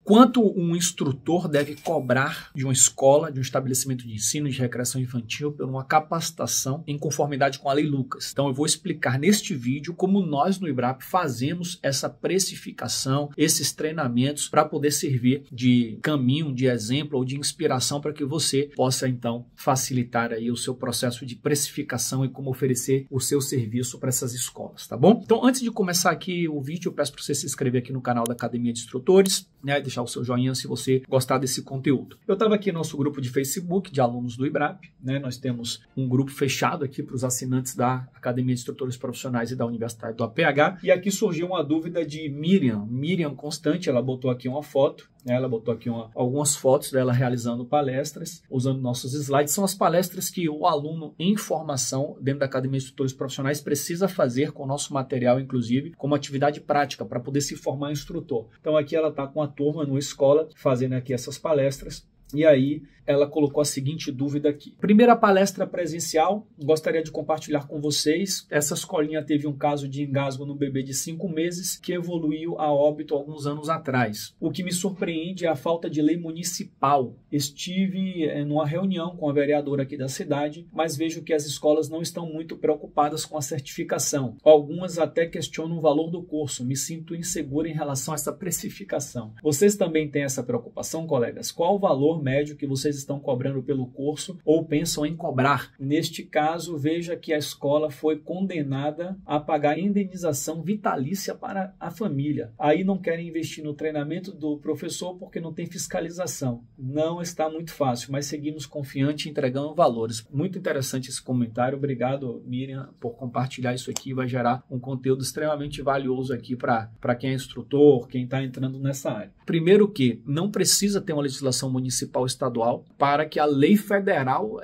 Quanto um instrutor deve cobrar de uma escola, de um estabelecimento de ensino de recreação infantil por uma capacitação em conformidade com a Lei Lucas. Então eu vou explicar neste vídeo como nós no IBRAP fazemos essa precificação, esses treinamentos para poder servir de caminho, de exemplo ou de inspiração para que você possa então facilitar aí o seu processo de precificação e como oferecer o seu serviço para essas escolas, tá bom? Então antes de começar aqui o vídeo, eu peço para você se inscrever aqui no canal da Academia de Instrutores, né, deixar o seu joinha se você gostar desse conteúdo. Eu estava aqui no nosso grupo de Facebook de alunos do IBRAP, né, nós temos um grupo fechado aqui para os assinantes da Academia de Instrutores Profissionais e da Universidade do APH, e aqui surgiu uma dúvida de Miriam Constante, ela botou aqui uma foto, né, ela botou aqui algumas fotos dela realizando palestras, usando nossos slides, são as palestras que o aluno em formação dentro da Academia de Instrutores Profissionais precisa fazer com o nosso material, inclusive, como atividade prática, para poder se formar instrutor. Então aqui ela está com a turma numa escola, fazendo aqui essas palestras, e aí ela colocou a seguinte dúvida aqui. Primeira palestra presencial, gostaria de compartilhar com vocês. Essa escolinha teve um caso de engasgo no bebê de 5 meses que evoluiu a óbito alguns anos atrás. O que me surpreende é a falta de lei municipal. Estive numa reunião com a vereadora aqui da cidade, mas vejo que as escolas não estão muito preocupadas com a certificação. Algumas até questionam o valor do curso. Me sinto insegura em relação a essa precificação. Vocês também têm essa preocupação, colegas? Qual o valor médio que vocês estão cobrando pelo curso ou pensam em cobrar? Neste caso, veja que a escola foi condenada a pagar indenização vitalícia para a família. Aí não querem investir no treinamento do professor porque não tem fiscalização. Não está muito fácil, mas seguimos confiante entregando valores. Muito interessante esse comentário. Obrigado, Miriam, por compartilhar isso aqui. Vai gerar um conteúdo extremamente valioso aqui para quem é instrutor, quem está entrando nessa área. Primeiro que não precisa ter uma legislação municipal estadual para que a lei federal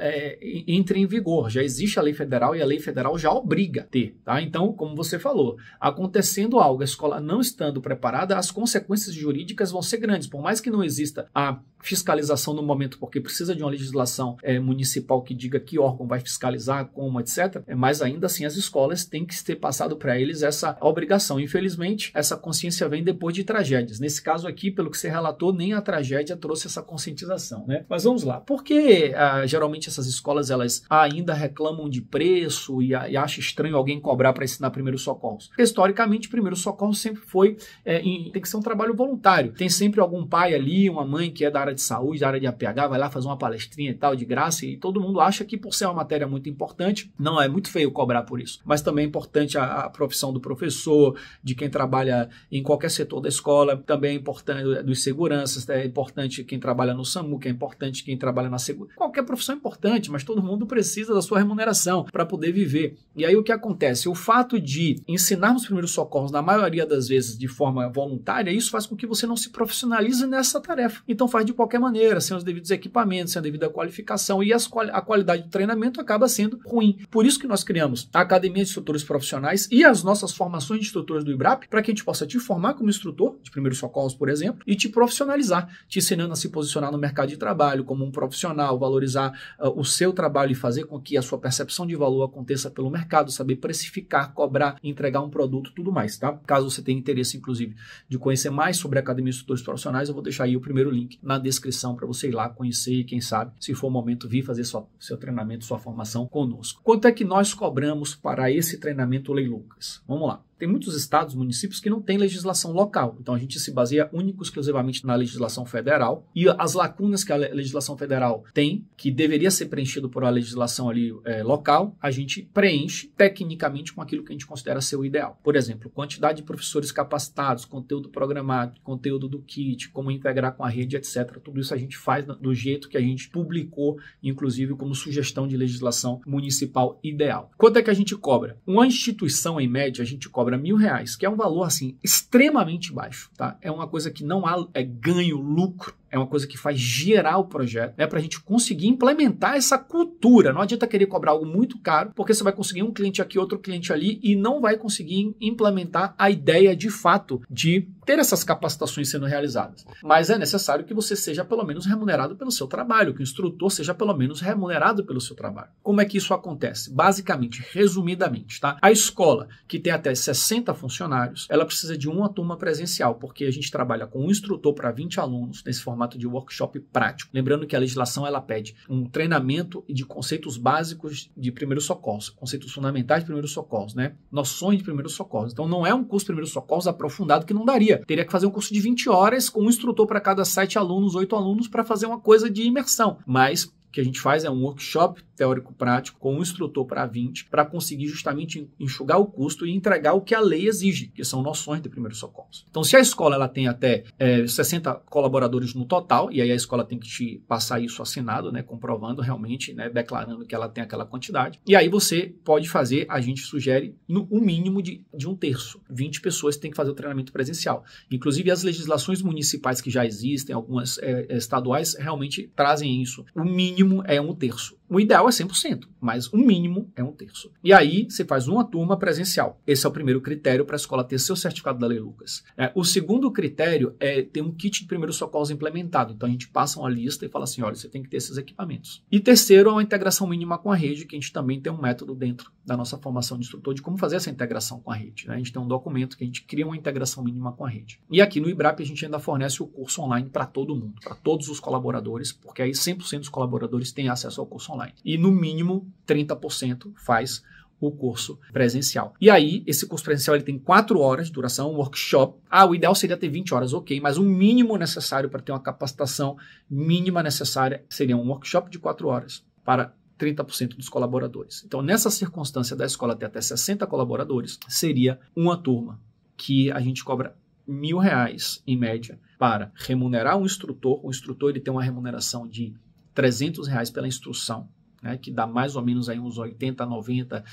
entre em vigor. Já existe a lei federal e a lei federal já obriga a ter, tá? Então, como você falou, acontecendo algo, a escola não estando preparada, as consequências jurídicas vão ser grandes. Por mais que não exista a fiscalização no momento, porque precisa de uma legislação municipal que diga que órgão vai fiscalizar, como, etc. Mas ainda assim as escolas têm que ter passado para eles essa obrigação. Infelizmente, essa consciência vem depois de tragédias. Nesse caso aqui, pelo que você relatou, nem a tragédia trouxe essa conscientização, né? Mas vamos lá. Por que geralmente essas escolas elas ainda reclamam de preço e acham estranho alguém cobrar para ensinar primeiros socorros? Porque, historicamente, primeiros socorros sempre foi tem que ser um trabalho voluntário. Tem sempre algum pai ali, uma mãe que é da área de saúde, da área de APH, vai lá fazer uma palestrinha e tal, de graça, e todo mundo acha que por ser uma matéria muito importante, não é muito feio cobrar por isso. Mas também é importante a profissão do professor, de quem trabalha em qualquer setor da escola, também é importante dos seguranças, é importante quem trabalha no SAMU, que é importante quem trabalha na segurança. Qualquer profissão é importante, mas todo mundo precisa da sua remuneração para poder viver. E aí o que acontece? O fato de ensinarmos primeiros socorros, na maioria das vezes, de forma voluntária, isso faz com que você não se profissionalize nessa tarefa. Então faz de qualquer maneira, sem os devidos equipamentos, sem a devida qualificação, e a qualidade do treinamento acaba sendo ruim. Por isso que nós criamos a Academia de Instrutores Profissionais e as nossas formações de instrutores do IBRAP, para que a gente possa te formar como instrutor de primeiros socorros, por exemplo, e te profissionalizar, te ensinando a se posicionar no mercado de trabalho como um profissional, valorizar o seu trabalho e fazer com que a sua percepção de valor aconteça pelo mercado, saber precificar, cobrar, entregar um produto, tudo mais, tá? Caso você tenha interesse, inclusive, de conhecer mais sobre a Academia de Instrutores Profissionais, eu vou deixar aí o primeiro link na descrição para você ir lá conhecer e, quem sabe, se for o momento, vir fazer seu treinamento, sua formação conosco. Quanto é que nós cobramos para esse treinamento Lei Lucas? Vamos lá. Tem muitos estados, municípios que não têm legislação local. Então a gente se baseia único e exclusivamente na legislação federal, e as lacunas que a legislação federal tem, que deveria ser preenchido por uma legislação ali local, a gente preenche tecnicamente com aquilo que a gente considera ser o ideal. Por exemplo, quantidade de professores capacitados, conteúdo programado, conteúdo do kit, como integrar com a rede, etc. Tudo isso a gente faz do jeito que a gente publicou, inclusive como sugestão de legislação municipal ideal. Quanto é que a gente cobra? Uma instituição, em média, a gente cobra R$1.000, que é um valor assim extremamente baixo, tá? É uma coisa que não há ganho, lucro é uma coisa que faz girar o projeto, para a gente conseguir implementar essa cultura. Não adianta querer cobrar algo muito caro, porque você vai conseguir um cliente aqui, outro cliente ali, e não vai conseguir implementar a ideia de fato de ter essas capacitações sendo realizadas. Mas é necessário que você seja pelo menos remunerado pelo seu trabalho, que o instrutor seja pelo menos remunerado pelo seu trabalho. Como é que isso acontece? Basicamente, resumidamente, tá? A escola, que tem até 60 funcionários, ela precisa de uma turma presencial, porque a gente trabalha com um instrutor para 20 alunos nesse formato de workshop prático. Lembrando que a legislação ela pede um treinamento de conceitos básicos de primeiros socorros, conceitos fundamentais de primeiros socorros, né? Noções de primeiros socorros. Então não é um curso de primeiros socorros aprofundado que não daria. Teria que fazer um curso de 20 horas com um instrutor para cada 7 alunos, 8 alunos para fazer uma coisa de imersão. Mas o que a gente faz é um workshop teórico-prático com um instrutor para 20, para conseguir justamente enxugar o custo e entregar o que a lei exige, que são noções de primeiros socorros. Então, se a escola ela tem até 60 colaboradores no total, e aí a escola tem que te passar isso assinado, né, comprovando realmente, né, declarando que ela tem aquela quantidade, e aí você pode fazer, a gente sugere, o mínimo de um terço. 20 pessoas têm que fazer o treinamento presencial. Inclusive, as legislações municipais que já existem, algumas estaduais, realmente trazem isso. O mínimo é um terço. O ideal é 100%, mas o mínimo é um terço. E aí você faz uma turma presencial. Esse é o primeiro critério para a escola ter seu certificado da Lei Lucas. O segundo critério é ter um kit de primeiros socorros implementado. Então a gente passa uma lista e fala assim, olha, você tem que ter esses equipamentos. E terceiro é uma integração mínima com a rede, que a gente também tem um método dentro da nossa formação de instrutor de como fazer essa integração com a rede. A gente tem um documento que a gente cria uma integração mínima com a rede. E aqui no IBRAP a gente ainda fornece o curso online para todo mundo, para todos os colaboradores, porque aí 100% dos colaboradores têm acesso ao curso online. E no mínimo 30% faz o curso presencial. E aí, esse curso presencial ele tem 4 horas de duração, um workshop. O ideal seria ter 20 horas, ok, mas o mínimo necessário para ter uma capacitação mínima necessária seria um workshop de 4 horas para 30% dos colaboradores. Então, nessa circunstância da escola ter até 60 colaboradores, seria uma turma que a gente cobra R$1.000 em média para remunerar um instrutor. O instrutor ele tem uma remuneração de R$300 pela instrução, né, que dá mais ou menos aí uns 80, 90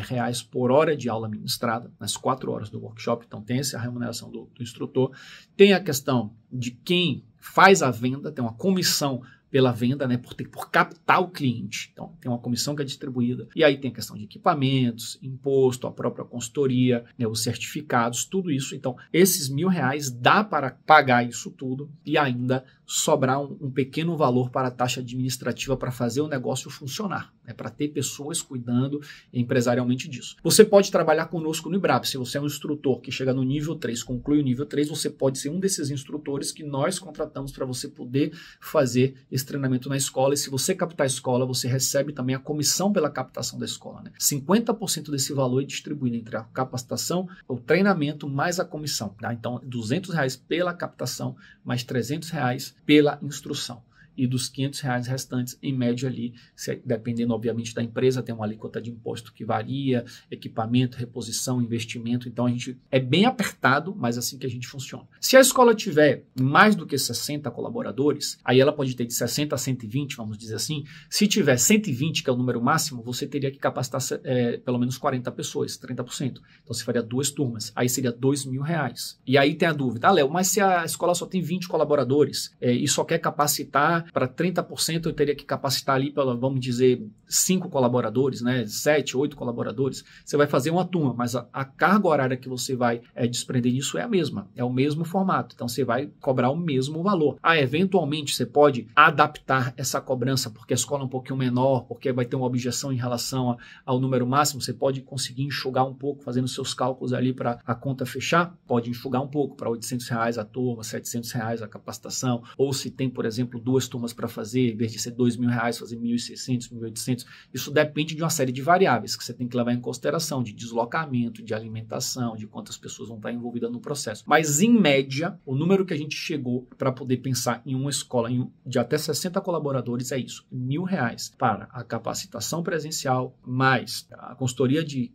reais por hora de aula ministrada, nas 4 horas do workshop. Então tem essa remuneração do instrutor. Tem a questão de quem faz a venda, tem uma comissão pela venda, né, por captar o cliente. Então, tem uma comissão que é distribuída. E aí tem a questão de equipamentos, imposto, a própria consultoria, né, os certificados, tudo isso. Então, esses R$1.000 dá para pagar isso tudo e ainda sobrar um pequeno valor para a taxa administrativa para fazer o negócio funcionar, né, para ter pessoas cuidando empresarialmente disso. Você pode trabalhar conosco no IBRAP. Se você é um instrutor que chega no nível 3, conclui o nível 3, você pode ser um desses instrutores que nós contratamos para você poder fazer esse treinamento na escola. E se você captar a escola, você recebe também a comissão pela captação da escola, né? 50% desse valor é distribuído entre a capacitação, o treinamento mais a comissão, tá? Então, R$200 pela captação, mais R$300 pela instrução. E dos R$500 restantes, em média ali, dependendo obviamente da empresa, tem uma alíquota de imposto que varia, equipamento, reposição, investimento. Então a gente é bem apertado, mas assim que a gente funciona. Se a escola tiver mais do que 60 colaboradores, aí ela pode ter de 60 a 120, vamos dizer assim. Se tiver 120, que é o número máximo, você teria que capacitar pelo menos 40 pessoas, 30%. Então você faria 2 turmas, aí seria R$2.000. E aí tem a dúvida, Léo, mas se a escola só tem 20 colaboradores e só quer capacitar para 30%, eu teria que capacitar ali, vamos dizer, 5 colaboradores, né? 7, 8 colaboradores. Você vai fazer uma turma, mas a carga horária que você vai desprender disso é a mesma, é o mesmo formato. Então, você vai cobrar o mesmo valor. Eventualmente, você pode adaptar essa cobrança, porque a escola é um pouquinho menor, porque vai ter uma objeção em relação ao número máximo. Você pode conseguir enxugar um pouco, fazendo seus cálculos ali para a conta fechar. Pode enxugar um pouco para R$800 a turma, R$700 a capacitação. Ou se tem, por exemplo, 2 turmas para fazer, em vez de ser R$2.000, fazer R$1.600, R$1.800. Isso depende de uma série de variáveis que você tem que levar em consideração, de deslocamento, de alimentação, de quantas pessoas vão estar envolvidas no processo. Mas, em média, o número que a gente chegou para poder pensar em uma escola de até 60 colaboradores é isso, R$1.000 para a capacitação presencial, mais a consultoria de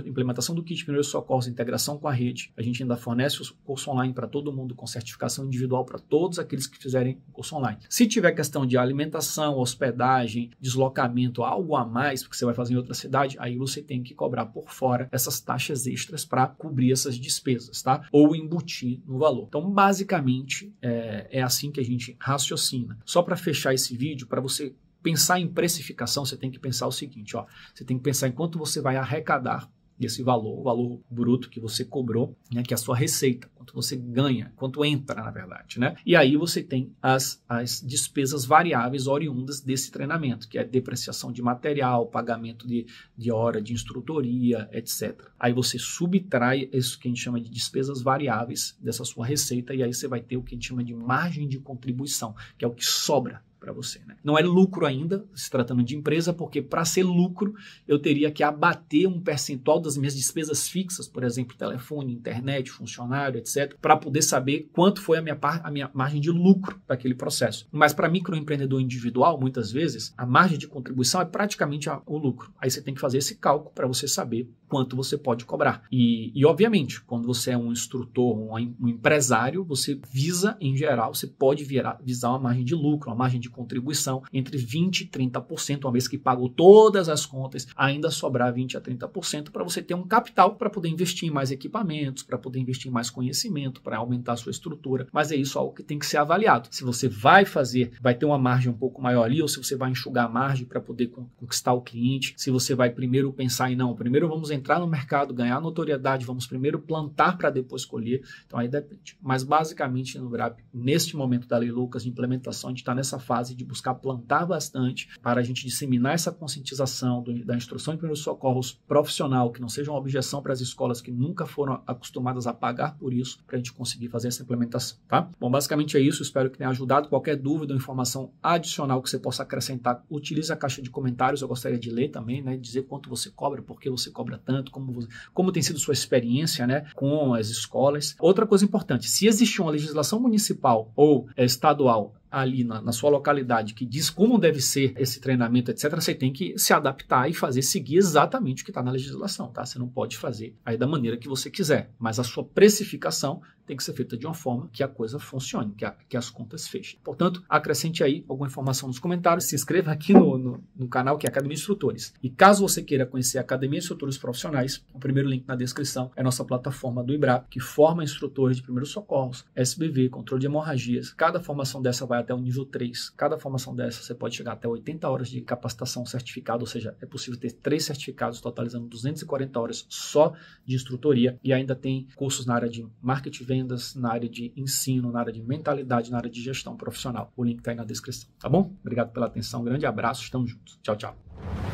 implementação do kit de primeiros socorros, integração com a rede. A gente ainda fornece o curso online para todo mundo, com certificação individual para todos aqueles que fizerem o curso online. Se tiver tiver questão de alimentação, hospedagem, deslocamento, algo a mais, porque você vai fazer em outra cidade, aí você tem que cobrar por fora essas taxas extras para cobrir essas despesas, tá? Ou embutir no valor. Então, basicamente, é assim que a gente raciocina. Só para fechar esse vídeo, para você pensar em precificação, você tem que pensar o seguinte, ó, você tem que pensar em quanto você vai arrecadar desse valor, o valor bruto que você cobrou, né, que é a sua receita, quanto você ganha, quanto entra, na verdade, né? E aí você tem as despesas variáveis oriundas desse treinamento, que é depreciação de material, pagamento de hora de instrutoria, etc. Aí você subtrai isso que a gente chama de despesas variáveis dessa sua receita, e aí você vai ter o que a gente chama de margem de contribuição, que é o que sobra para você, né? Não é lucro ainda, se tratando de empresa, porque para ser lucro eu teria que abater um percentual das minhas despesas fixas, por exemplo, telefone, internet, funcionário, etc., para poder saber quanto foi a minha margem de lucro para aquele processo. Mas para microempreendedor individual, muitas vezes, a margem de contribuição é praticamente o lucro. Aí você tem que fazer esse cálculo para você saber quanto você pode cobrar. E obviamente, quando você é um instrutor, um empresário, você visa, em geral, você pode visar uma margem de lucro, uma margem de contribuição entre 20% e 30%, uma vez que pagou todas as contas, ainda sobrar 20% a 30% para você ter um capital para poder investir em mais equipamentos, para poder investir em mais conhecimento, para aumentar a sua estrutura. Mas é isso algo que tem que ser avaliado. Se você vai ter uma margem um pouco maior ali, ou se você vai enxugar a margem para poder conquistar o cliente, se você vai primeiro pensar em primeiro vamos entrar no mercado, ganhar notoriedade, vamos primeiro plantar para depois colher. Então aí depende. Mas basicamente no WIBRAP, neste momento da Lei Lucas de implementação, a gente está nessa fase de buscar plantar bastante para a gente disseminar essa conscientização da instrução de primeiros socorros profissional, que não seja uma objeção para as escolas que nunca foram acostumadas a pagar por isso, para a gente conseguir fazer essa implementação, tá? Bom, basicamente é isso, espero que tenha ajudado. Qualquer dúvida ou informação adicional que você possa acrescentar, utilize a caixa de comentários, eu gostaria de ler também, né, dizer quanto você cobra, por que você cobra tanto, como tem sido sua experiência, né, com as escolas. Outra coisa importante, se existe uma legislação municipal ou estadual ali na sua localidade que diz como deve ser esse treinamento, etc., você tem que se adaptar e seguir exatamente o que está na legislação, tá? Você não pode fazer aí da maneira que você quiser, mas a sua precificação tem que ser feita de uma forma que a coisa funcione, que as contas fechem. Portanto, acrescente aí alguma informação nos comentários, se inscreva aqui no canal que é Academia Instrutores. E caso você queira conhecer a Academia Instrutores Profissionais, o primeiro link na descrição é a nossa plataforma do WIBRAP, que forma instrutores de primeiros socorros, SBV, controle de hemorragias. Cada formação dessa vai até o nível 3. Cada formação dessa você pode chegar até 80 horas de capacitação certificada, ou seja, é possível ter 3 certificados, totalizando 240 horas só de instrutoria, e ainda tem cursos na área de marketing, vendas, na área de ensino, na área de mentalidade, na área de gestão profissional. O link está aí na descrição, tá bom? Obrigado pela atenção, um grande abraço, estamos juntos. Tchau, tchau.